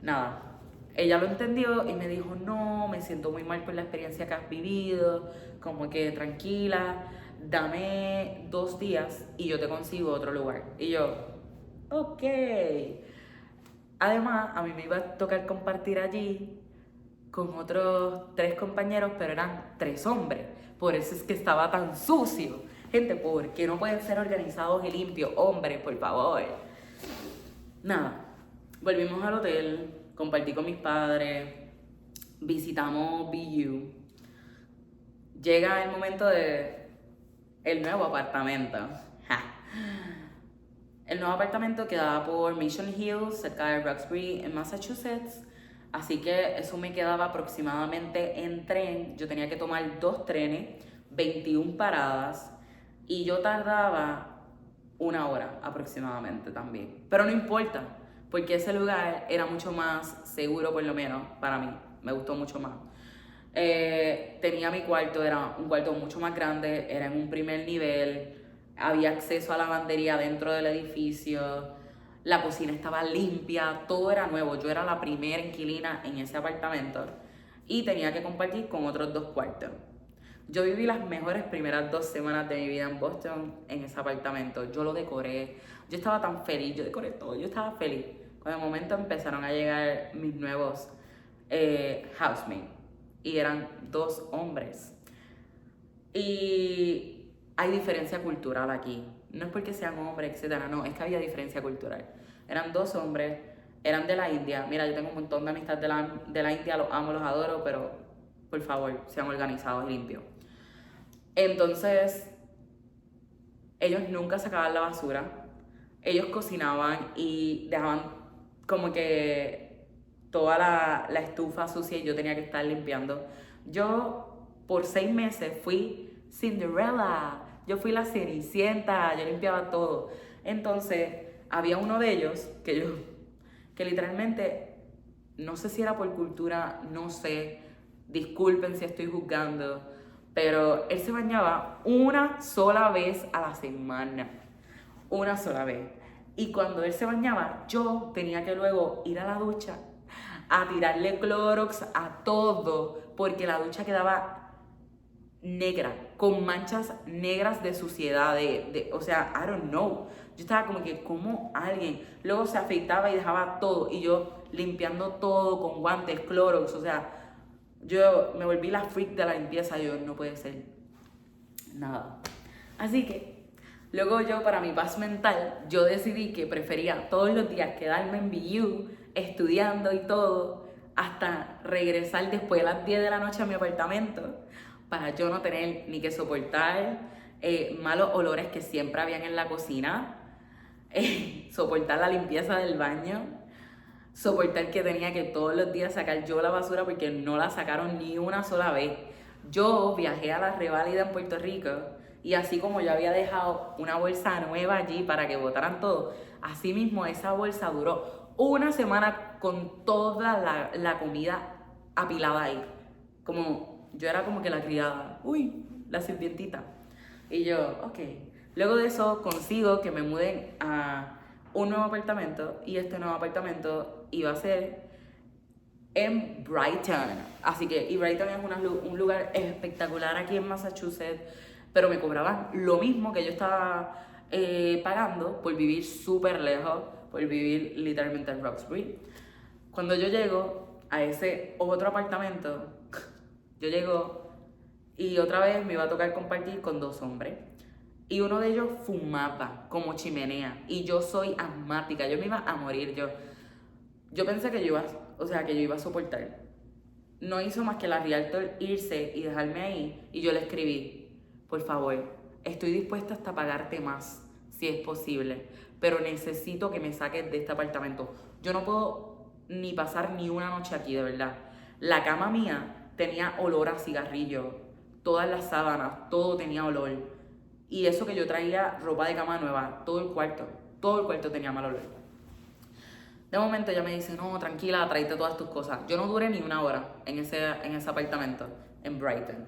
Nada. Ella lo entendió y me dijo, no, me siento muy mal por la experiencia que has vivido, como que tranquila, dame 2 días y yo te consigo otro lugar. Y yo, ok. Además, a mí me iba a tocar compartir allí con otros 3 compañeros, pero eran 3 hombres. Por eso es que estaba tan sucio. Gente, ¿por qué no pueden ser organizados y limpios? Hombres, por favor. Nada, volvimos al hotel, compartí con mis padres, visitamos BU. Llega el momento de el nuevo apartamento. Ja. El nuevo apartamento quedaba por Mission Hills, cerca de Roxbury, en Massachusetts. Así que eso me quedaba aproximadamente en tren. Yo tenía que tomar 2 trenes, 21 paradas. Y yo tardaba 1 hora aproximadamente también. Pero no importa, porque ese lugar era mucho más seguro, por lo menos para mí. Me gustó mucho más. Tenía mi cuarto, era un cuarto mucho más grande, era en un primer nivel. Había acceso a la lavandería dentro del edificio, la cocina estaba limpia, todo era nuevo. Yo era la primera inquilina en ese apartamento y tenía que compartir con otros 2 cuartos. Yo viví las mejores primeras 2 semanas de mi vida en Boston en ese apartamento. Yo lo decoré. Yo estaba tan feliz. Yo decoré todo. Yo estaba feliz. Cuando de momento empezaron a llegar mis nuevos housemates. Y eran 2 hombres. Y hay diferencia cultural aquí. No es porque sean hombres, etcétera. No, es que había diferencia cultural. Eran 2 hombres. Eran de la India. Mira, yo tengo un montón de amistad de la India. Los amo, los adoro. Pero, por favor, sean organizados y limpios. Entonces, ellos nunca sacaban la basura, ellos cocinaban y dejaban como que toda la estufa sucia y yo tenía que estar limpiando. Yo por 6 meses fui Cinderella, yo fui la Cenicienta, yo limpiaba todo. Entonces, había uno de ellos que literalmente, no sé si era por cultura, no sé, disculpen si estoy juzgando, pero él se bañaba una sola vez a la semana. Una sola vez. Y cuando él se bañaba, yo tenía que luego ir a la ducha a tirarle Clorox a todo, porque la ducha quedaba negra, con manchas negras de suciedad, o sea, I don't know. Yo estaba como que, ¿cómo alguien? Luego se afeitaba y dejaba todo, y yo limpiando todo con guantes, Clorox, o sea, yo me volví la freak de la limpieza, yo no puede ser nada. Así que, luego yo para mi paz mental, yo decidí que prefería todos los días quedarme en BU, estudiando y todo, hasta regresar después de las 10 de la noche a mi apartamento, para yo no tener ni que soportar malos olores que siempre habían en la cocina, soportar la limpieza del baño, soportar que tenía que todos los días sacar yo la basura porque no la sacaron ni una sola vez. Yo viajé a la Reválida en Puerto Rico y así como yo había dejado una bolsa nueva allí para que botaran todo, así mismo esa bolsa duró una semana con toda la comida apilada ahí. Como yo era como que la criada, uy, la sirvientita. Y yo, ok. Luego de eso consigo que me muden a un nuevo apartamento y este nuevo apartamento iba a ser en Brighton. Así que, y Brighton es un lugar espectacular aquí en Massachusetts, pero me cobraban lo mismo que yo estaba pagando por vivir súper lejos, por vivir literalmente en Roxbury. Cuando yo llego a ese otro apartamento, yo llego y otra vez me iba a tocar compartir con 2 hombres. Y uno de ellos fumaba como chimenea. Y yo soy asmática, yo me iba a morir. Yo pensé que yo iba a soportar. No hizo más que la realtor irse y dejarme ahí. Y yo le escribí, por favor, estoy dispuesta hasta pagarte más, si es posible. Pero necesito que me saques de este apartamento. Yo no puedo ni pasar ni una noche aquí, de verdad. La cama mía tenía olor a cigarrillo. Todas las sábanas, todo tenía olor. Y eso que yo traía ropa de cama nueva, todo el cuarto tenía mal olor. De momento ella me dice, no, tranquila, tráete todas tus cosas. Yo no duré ni una hora en ese apartamento, en Brighton.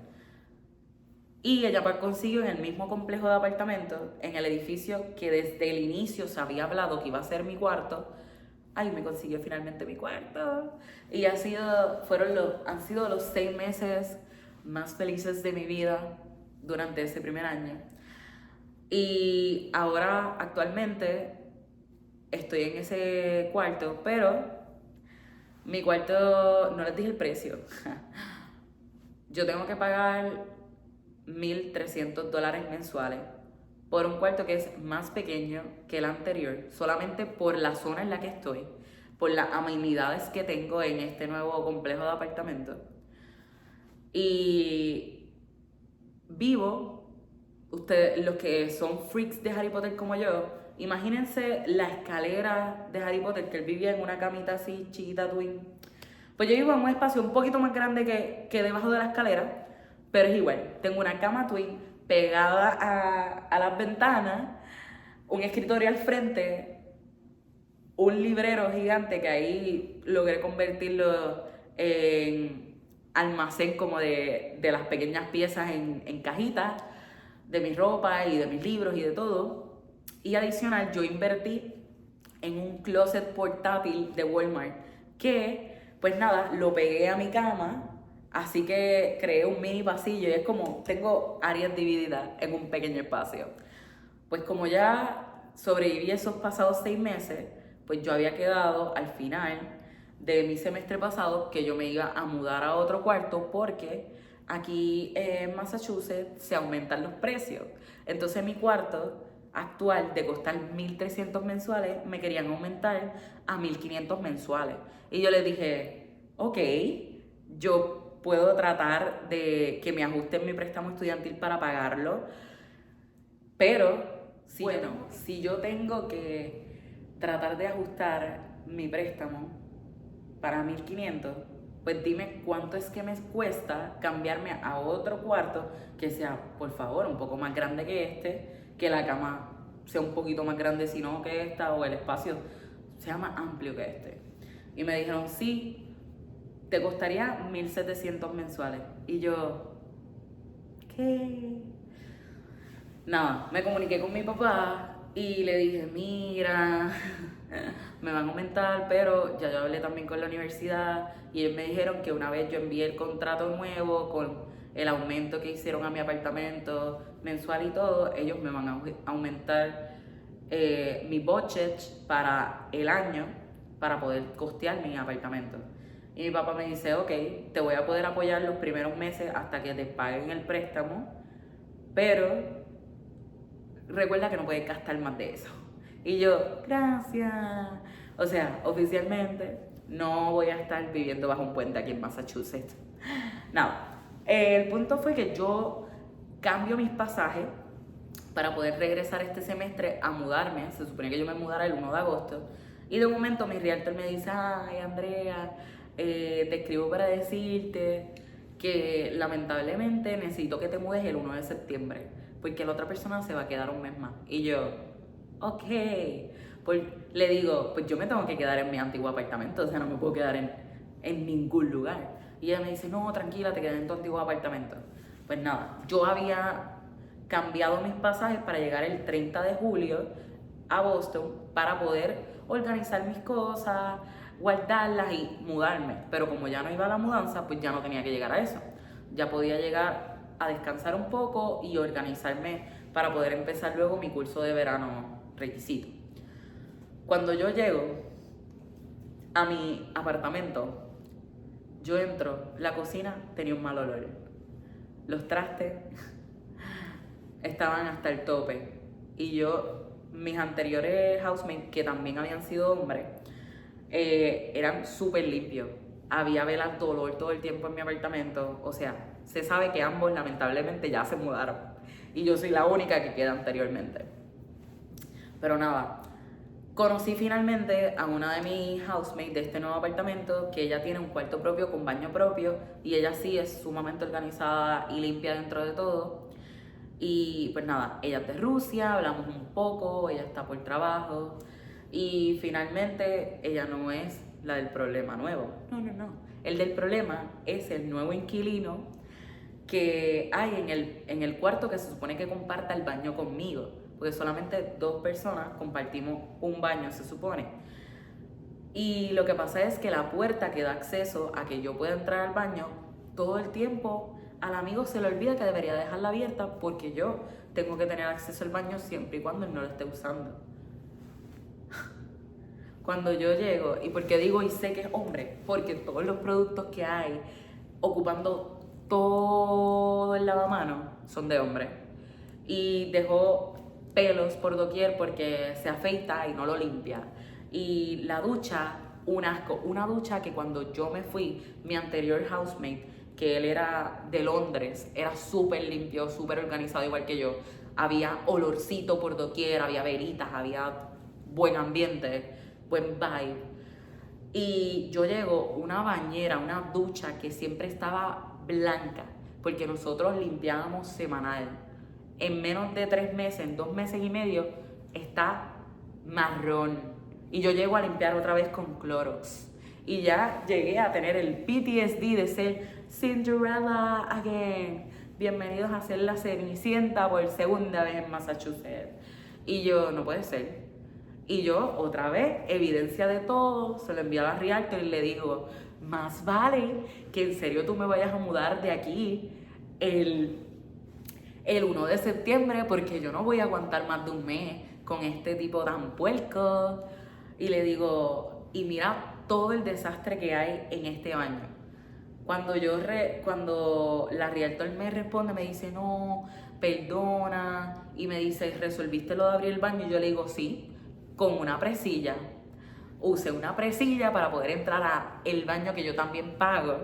Y ella pues consiguió en el mismo complejo de apartamentos, en el edificio que desde el inicio se había hablado que iba a ser mi cuarto. Ay, me consiguió finalmente mi cuarto. Y han sido los 6 meses más felices de mi vida durante ese primer año. Y ahora, actualmente, estoy en ese cuarto, pero mi cuarto, no les dije el precio. Yo tengo que pagar $1,300 mensuales por un cuarto que es más pequeño que el anterior, solamente por la zona en la que estoy, por las amenidades que tengo en este nuevo complejo de apartamentos. Y vivo, ustedes, los que son freaks de Harry Potter como yo, imagínense la escalera de Harry Potter, que él vivía en una camita así chiquita twin. Pues yo vivo en un espacio un poquito más grande que debajo de la escalera, pero es igual. Tengo una cama twin pegada a las ventanas, un escritorio al frente, un librero gigante que ahí logré convertirlo en almacén como de las pequeñas piezas en cajitas, de mi ropa y de mis libros y de todo. Y adicional, yo invertí en un closet portátil de Walmart que, pues nada, lo pegué a mi cama, Así que creé un mini pasillo y es como tengo áreas divididas en un pequeño espacio. Pues como ya sobreviví esos pasados 6 meses, pues yo había quedado al final de mi semestre pasado que yo me iba a mudar a otro cuarto porque aquí en Massachusetts se aumentan los precios. Entonces mi cuarto actual de costar 1.300 mensuales me querían aumentar a 1.500 mensuales. Y yo les dije, ok, yo puedo tratar de que me ajusten mi préstamo estudiantil para pagarlo, pero si yo tengo que tratar de ajustar mi préstamo para 1.500, pues dime cuánto es que me cuesta cambiarme a otro cuarto que sea, por favor, un poco más grande que que la cama sea un poquito más grande si no que esta, o el espacio sea más amplio que este. Y me dijeron, sí, te costaría 1.700 mensuales. Y yo, ¿qué? Nada, me comuniqué con mi papá y le dije, mira, me van a aumentar, pero ya yo hablé también con la universidad y ellos me dijeron que una vez yo envié el contrato nuevo con el aumento que hicieron a mi apartamento mensual y todo, ellos me van a aumentar mi budget para el año para poder costear mi apartamento. Y mi papá me dice, ok, te voy a poder apoyar los primeros meses hasta que te paguen el préstamo, pero recuerda que no puedes gastar más de eso. Y yo, gracias. O sea, oficialmente no voy a estar viviendo bajo un puente aquí en Massachusetts. Nada, el punto fue que yo cambio mis pasajes para poder regresar este semestre a mudarme. Se supone que yo me mudara el 1 de agosto. Y de un momento mi realtor me dice, ay Andrea, te escribo para decirte que lamentablemente necesito que te mudes el 1 de septiembre, porque la otra persona se va a quedar un mes más. Y yo, ok. Pues le digo, pues yo me tengo que quedar en mi antiguo apartamento, o sea, no me puedo quedar en ningún lugar. Y ella me dice, no, tranquila, te quedas en tu antiguo apartamento. Pues nada, yo había cambiado mis pasajes para llegar el 30 de julio a Boston para poder organizar mis cosas, guardarlas y mudarme. Pero como ya no iba a la mudanza, pues ya no tenía que llegar a eso. Ya podía llegar a descansar un poco y organizarme para poder empezar luego mi curso de verano requisito. Cuando yo llego a mi apartamento, yo entro, la cocina tenía un mal olor. Los trastes estaban hasta el tope. Y yo, mis anteriores housemates, que también habían sido hombres, eran súper limpios. Había velas de olor todo el tiempo en mi apartamento. O sea, se sabe que ambos lamentablemente ya se mudaron. Y yo soy la única que queda anteriormente. Pero nada, conocí finalmente a una de mis housemates de este nuevo apartamento, que ella tiene un cuarto propio con baño propio. Y ella sí es sumamente organizada y limpia dentro de todo. Y pues nada, ella es de Rusia, hablamos un poco, ella está por trabajo. Y finalmente ella no es la del problema nuevo. No, no, no. El del problema es el nuevo inquilino que hay en el cuarto que se supone que comparta el baño conmigo. Porque solamente 2 personas compartimos un baño, se supone. Y lo que pasa es que la puerta que da acceso a que yo pueda entrar al baño, todo el tiempo al amigo se le olvida que debería dejarla abierta porque yo tengo que tener acceso al baño siempre y cuando él no lo esté usando. Cuando yo llego, ¿y por qué digo y sé que es hombre? Porque todos los productos que hay ocupando todo el lavamanos son de hombre. Y dejó pelos por doquier porque se afeita y no lo limpia. Y la ducha, un asco. Una ducha que cuando yo me fui, mi anterior housemate, que él era de Londres, era súper limpio, súper organizado igual que yo. Había olorcito por doquier, había velitas, había buen ambiente, buen vibe. Y yo llego, una bañera, una ducha que siempre estaba blanca, porque nosotros limpiábamos semanal. En menos de 3 meses, en 2 meses y medio, está marrón. Y yo llego a limpiar otra vez con Clorox. Y ya llegué a tener el PTSD de ser Cinderella again. Bienvenidos a ser la Cenicienta por segunda vez en Massachusetts. Y yo, no puede ser. Y yo, otra vez, evidencia de todo, se lo envío a la Realtor y le digo, más vale que en serio tú me vayas a mudar de aquí el 1 de septiembre porque yo no voy a aguantar más de un mes con este tipo tan puerco. Y le digo, y mira todo el desastre que hay en este baño. Cuando la Realtor me responde, me dice, no, perdona, y me dice, ¿resolviste lo de abrir el baño? Y yo le digo, sí, con una presilla. Usé una presilla para poder entrar al baño que yo también pago,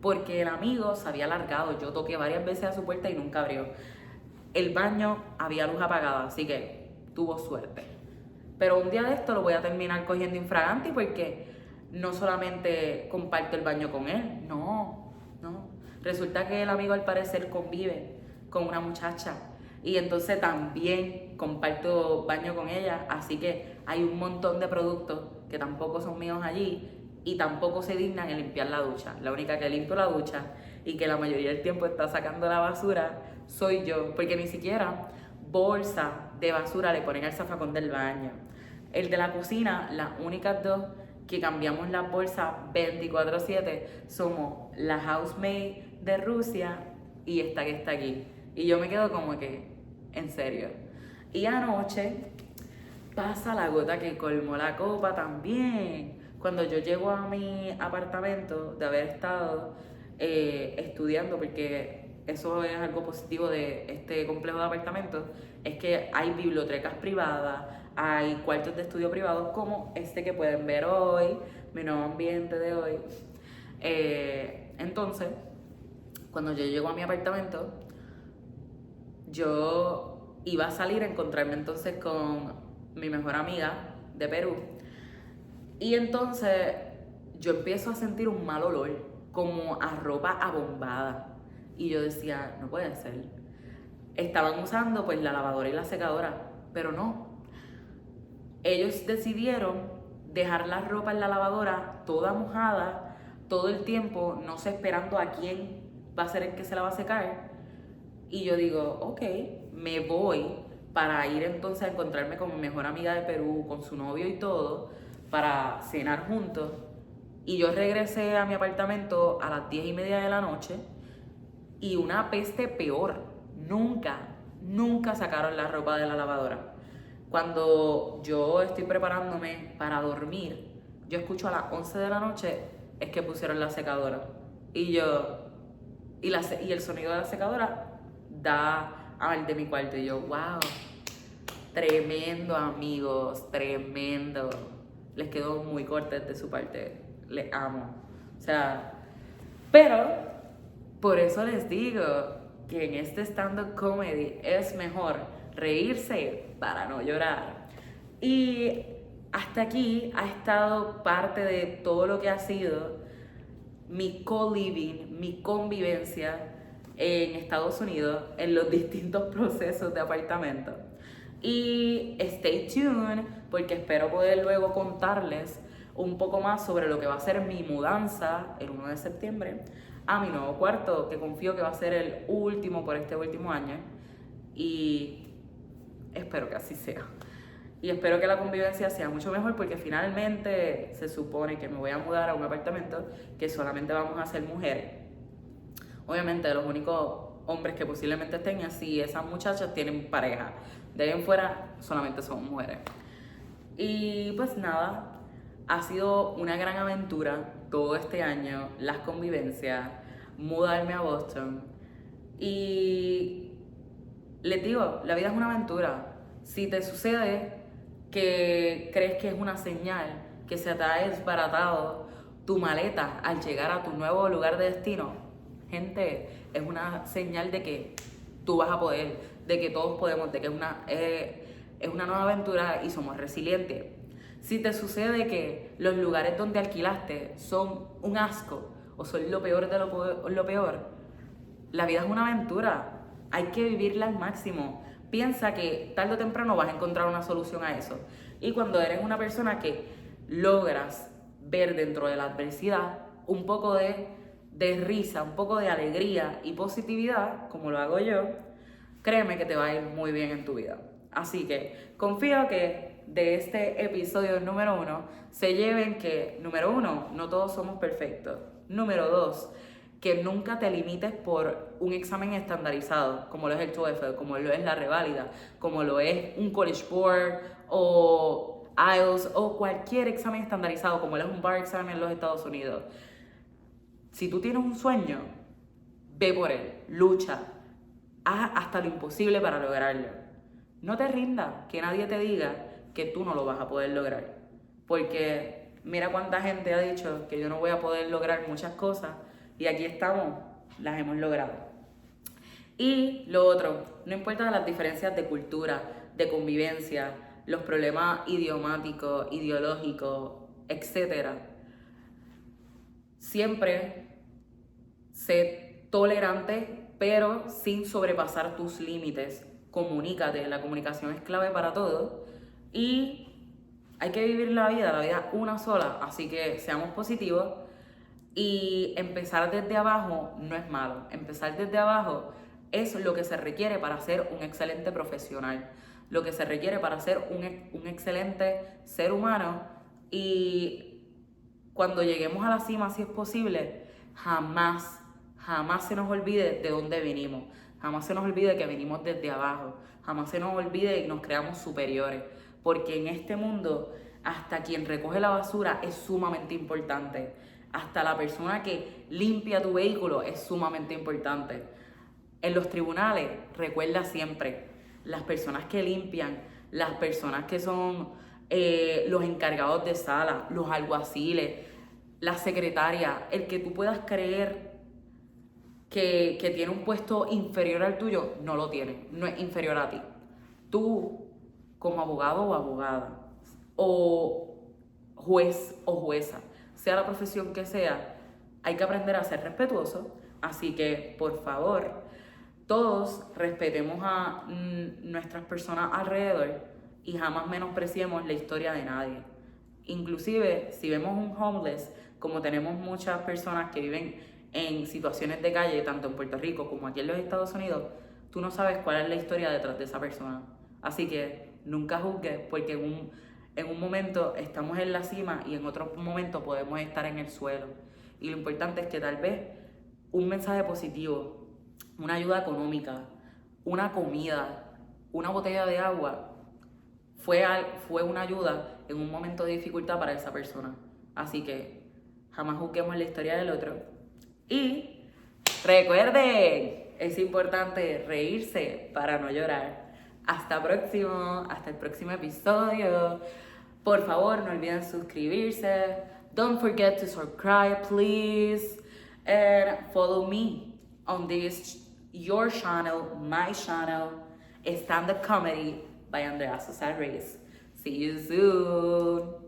porque el amigo se había alargado. Yo toqué varias veces a su puerta y nunca abrió. El baño había luz apagada, así que tuvo suerte. Pero un día de esto lo voy a terminar cogiendo infraganti porque no solamente comparto el baño con él, no. Resulta que el amigo al parecer convive con una muchacha y entonces también comparto baño con ella, así que hay un montón de productos que tampoco son míos allí y tampoco se dignan en limpiar la ducha. La única que limpio la ducha y que la mayoría del tiempo está sacando la basura soy yo, porque ni siquiera bolsa de basura le ponen al zafacón del baño. El de la cocina, las únicas dos que cambiamos las bolsas 24/7 somos la housemaid de Rusia y esta que está aquí. Y yo me quedo como que, en serio. Y anoche pasa la gota que colmó la copa también. Cuando yo llego a mi apartamento de haber estado estudiando, porque eso es algo positivo de este complejo de apartamentos, es que hay bibliotecas privadas, hay cuartos de estudio privados como este que pueden ver hoy, mi nuevo ambiente de hoy. Entonces, cuando yo llego a mi apartamento, yo iba a salir a encontrarme entonces con mi mejor amiga de Perú. Y entonces yo empiezo a sentir un mal olor, como a ropa abombada. Y yo decía, no puede ser. Estaban usando pues la lavadora y la secadora, pero no. Ellos decidieron dejar la ropa en la lavadora toda mojada, todo el tiempo, no sé, esperando a quién va a ser el que se la va a secar. Y yo digo, ok, me voy para ir entonces a encontrarme con mi mejor amiga de Perú, con su novio y todo, para cenar juntos. Y yo regresé a mi apartamento a las 10:30 de la noche y una peste peor. Nunca sacaron la ropa de la lavadora. Cuando yo estoy preparándome para dormir, yo escucho a las 11 de la noche es que pusieron la secadora. Y el sonido de la secadora da al de mi cuarto. Y yo, wow, tremendo amigos, tremendo. Les quedó muy cortés de su parte. Les amo. O sea, pero por eso les digo que en este stand-up comedy es mejor reírse para no llorar. Y hasta aquí ha estado parte de todo lo que ha sido mi co-living, mi convivencia en Estados Unidos en los distintos procesos de apartamento. Y stay tuned porque espero poder luego contarles un poco más sobre lo que va a ser mi mudanza el 1 de septiembre a mi nuevo cuarto, que confío que va a ser el último por este último año. Y espero que así sea. Y espero que la convivencia sea mucho mejor porque finalmente se supone que me voy a mudar a un apartamento que solamente vamos a ser mujeres. Obviamente los únicos hombres que posiblemente estén así, esas muchachas tienen pareja. De ahí en fuera solamente son mujeres. Y pues nada, ha sido una gran aventura todo este año, las convivencias, mudarme a Boston. Y les digo, la vida es una aventura. Si te sucede que crees que es una señal que se te ha desbaratado tu maleta al llegar a tu nuevo lugar de destino, gente, es una señal de que tú vas a poder, de que todos podemos, de que es una nueva aventura y somos resilientes. Si te sucede que los lugares donde alquilaste son un asco o son lo peor de lo peor, la vida es una aventura, hay que vivirla al máximo. Piensa que tarde o temprano vas a encontrar una solución a eso. Y cuando eres una persona que logras ver dentro de la adversidad un poco de risa, un poco de alegría y positividad, como lo hago yo, créeme que te va a ir muy bien en tu vida. Así que confío que de este episodio número 1 se lleven que, número 1, no todos somos perfectos. Número 2, que nunca te limites por un examen estandarizado, como lo es el TOEFL, como lo es la reválida, como lo es un College Board o IELTS o cualquier examen estandarizado, como lo es un bar exam en los Estados Unidos. Si tú tienes un sueño, ve por él, lucha, haz hasta lo imposible para lograrlo. No te rindas, que nadie te diga que tú no lo vas a poder lograr. Porque mira cuánta gente ha dicho que yo no voy a poder lograr muchas cosas y aquí estamos, las hemos logrado. Y lo otro, no importa las diferencias de cultura, de convivencia, los problemas idiomáticos, ideológicos, etc. Siempre sé tolerante, pero sin sobrepasar tus límites. Comunícate, la comunicación es clave para todo. Y hay que vivir la vida una sola, así que seamos positivos. Y empezar desde abajo no es malo. Empezar desde abajo es lo que se requiere para ser un excelente profesional, lo que se requiere para ser un excelente ser humano. Y cuando lleguemos a la cima, si es posible, jamás se nos olvide de dónde vinimos. Jamás se nos olvide que venimos desde abajo. Jamás se nos olvide y nos creamos superiores. Porque en este mundo, hasta quien recoge la basura es sumamente importante. Hasta la persona que limpia tu vehículo es sumamente importante. En los tribunales, recuerda siempre, las personas que limpian, las personas que son los encargados de sala, los alguaciles, la secretaria, el que tú puedas creer que tiene un puesto inferior al tuyo, no lo tiene, no es inferior a ti. Tú, como abogado o abogada, o juez o jueza, sea la profesión que sea, hay que aprender a ser respetuoso. Así que, por favor, todos respetemos a nuestras personas alrededor y jamás menospreciemos la historia de nadie. Inclusive, si vemos un homeless, como tenemos muchas personas que viven en situaciones de calle, tanto en Puerto Rico como aquí en los Estados Unidos, tú no sabes cuál es la historia detrás de esa persona. Así que nunca juzgues, porque en un momento estamos en la cima y en otro momento podemos estar en el suelo. Y lo importante es que tal vez un mensaje positivo, una ayuda económica, una comida, una botella de agua, fue una ayuda en un momento de dificultad para esa persona. Así que jamás juzguemos la historia del otro. Y recuerden, es importante reírse para no llorar. Hasta el próximo episodio. Por favor, no olviden suscribirse. Don't forget to subscribe, please. And follow me on this, your channel, my channel, Stand Up Comedy by Andrea Sosa Reyes. See you soon.